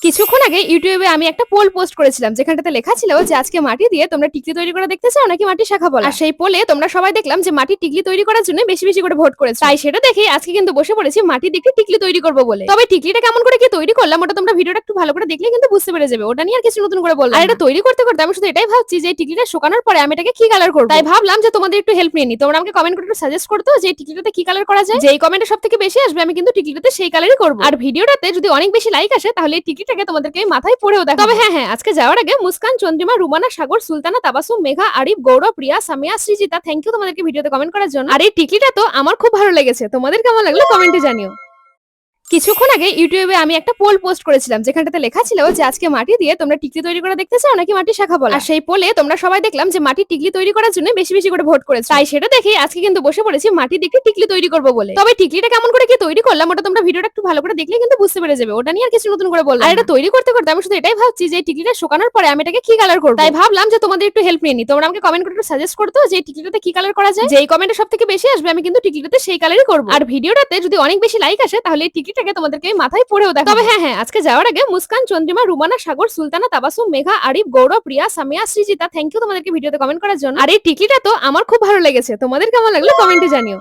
কিছুক্ষণ আগে ইউটিউবে আমি একটা পোল পোস্ট করেছিলাম যেখানটাতে লেখা ছিল যে আজকে মাটি দিয়ে তোমরা টিকলি তৈরি করা দেখতে চাও নাকি মাটির শাখা বলা। আর সেই পোলে তোমরা সবাই দেখলাম যে মাটির টিকলি তৈরি করার জন্য বেশি বেশি করে ভোট করেছে। তাই সেটা দেখে আজকে কিন্তু বসে পড়েছি মাটি দিয়ে টিকলি তৈরি করবো বলে। তবে টিকলিটা কেমন করে কি তৈরি করলাম ওটা তোমরা ভিডিওটা একটু ভালো করে দেখলে কিন্তু বুঝতে পেরে যাবে। ওটা নিয়ে আর কিছু নতুন করে বললাম। আর এটা তৈরি করতে করতে আমি শুধু এটাই ভাবছি যে টিকলিটা শুকানোর পরে আমি এটাকে কি কালার করবো। তাই ভাবলাম যে তোমাদের একটু হেল্প নিয়ে নি। তোমরা আমাকে কমেন্ট করে একটু সাজেস্ট করতো যে টিকলিটাতে কি কালার করা যায়। যেই কমেন্টে সব থেকে বেশি আসবে আমি কিন্তু টিকলিটাতে সেই কালারই করবো। আর ভিডিওটাতে যদি অনেক বেশি লাইক আসে তাহলে এই টিকলিটাকে তোমাদেরকে মাথায় পড়েও দেখো। তবে হ্যাঁ, আজকে যাওয়ার আগে মুস্কান, চন্দ্রিমা, রুমানা, সাগর, সুলতানা, তাবাসুম, মেঘা, আরিফ, গৌরব, রিয়া, সামিয়া, সৃজিতা, থ্যাংক ইউ তোমাদেরকে ভিডিওতে কমেন্ট করার জন্য। আর এই টিকলিটা তো আমার খুব ভালো লেগেছে। তোমাদের কেমন লাগলো কমেন্টে জানিও। কিছুক্ষণ আগে ইউটিউবে আমি একটা পোল পোস্ট করেছিলাম যেখানটাতে লেখা ছিল যে আজকে মাটি দিয়ে তোমরা টিকলি তৈরি করা দেখতে চাও নাকি মাটির শাখা বলা। আর সেই পোলে তোমরা সবাই দেখলাম যে মাটির টিকলি তৈরি করার জন্য বেশি বেশি করে ভোট করেছে। তাই সেটা দেখে আজকে কিন্তু বসে পড়েছি মাটি দিয়ে টিকলি তৈরি করবো বলে। তবে টিকলিটা কেমন করে কি তৈরি করলাম ওটা তোমরা ভিডিওটা একটু ভালো করে দেখলে কিন্তু বুঝতে পেরে যাবে। ওটা নিয়ে আর কিছু নতুন করে বললাম। আর এটা তৈরি করতে করতে আমি শুধু এটাই ভাবছি যে টিকলিটা শুকানোর পরে আমি এটাকে কি কালার করবো। তাই ভাবলাম যে তোমাদের একটু হেল্প নিয়ে নি। তোমরা আমাকে কমেন্ট করে একটু সাজেস্ট করতো যে টিকলিটাতে কি কালার করা যায়। যেই কমেন্টে সব থেকে বেশি আসবে আমি কিন্তু টিকলিটাতে সেই কালারই করবো। আর ভিডিওটাতে যদি অনেক বেশি লাইক আসে তাহলে এই টিকলিটাকে তোমাদেরকে মাথায় পড়েও দেখো। তবে হ্যাঁ, আজকে যাওয়ার আগে মুস্কান, চন্দ্রিমা, রুমানা, সাগর, সুলতানা, তাবাসুম, মেঘা, আরিফ, গৌরব, রিয়া, সামিয়া, সৃজিতা, থ্যাংক ইউ তোমাদেরকে ভিডিওতে কমেন্ট করার জন্য। আর এই টিকলিটা তো আমার খুব ভালো লেগেছে। তোমাদের কেমন লাগলো কমেন্টে জানিও।